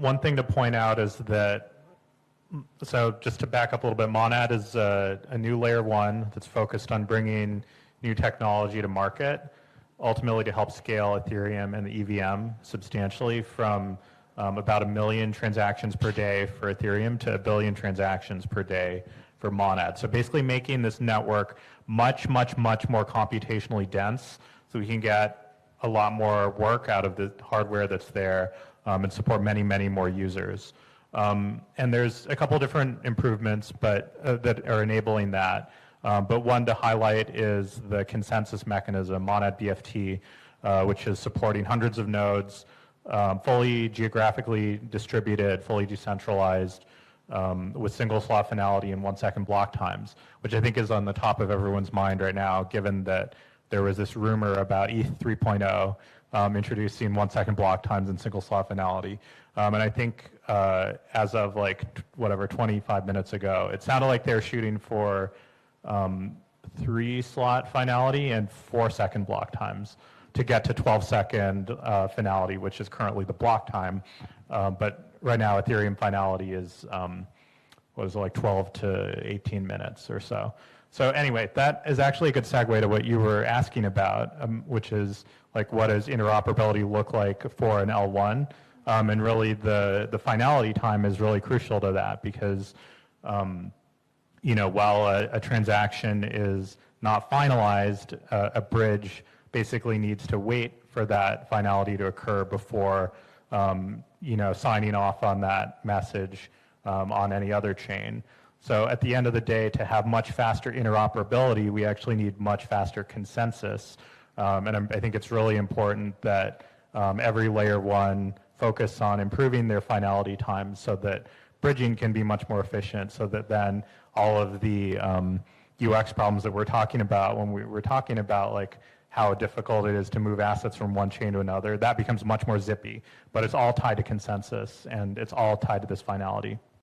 one thing to point out is that, so just to back up a little bit, Monad is a new layer one that's focused on bringing new technology to market, ultimately to help scale Ethereum and the EVM substantially from about 1 million transactions per day for Ethereum to 1 billion transactions per day for Monad. So basically making this network much, much, much more computationally dense so we can get a lot more work out of the hardware that's there and support many, many more users. And there's a couple different improvements that are enabling that. But one to highlight is the consensus mechanism, Monad BFT, which is supporting hundreds of nodes, fully geographically distributed, fully decentralized, with single slot finality and 1 second block times, which I think is on the top of everyone's mind right now, given that there was this rumor about ETH 3.0 introducing 1 second block times and single slot finality. And I think as of 25 minutes ago, it sounded like they're shooting for 3 slot finality and 4 second block times to get to 12 second finality, which is currently the block time. But right now Ethereum finality is, 12 to 18 minutes or so. So anyway, that is actually a good segue to what you were asking about, which is what does interoperability look like for an L1? And really the finality time is really crucial to that because while a transaction is not finalized, a bridge basically needs to wait for that finality to occur before signing off on that message on any other chain. So at the end of the day, to have much faster interoperability, we actually need much faster consensus. And I think it's really important that every layer one focus on improving their finality times so that bridging can be much more efficient, so that then all of the UX problems that we're talking about when we were talking about how difficult it is to move assets from one chain to another, that becomes much more zippy. But it's all tied to consensus and it's all tied to this finality.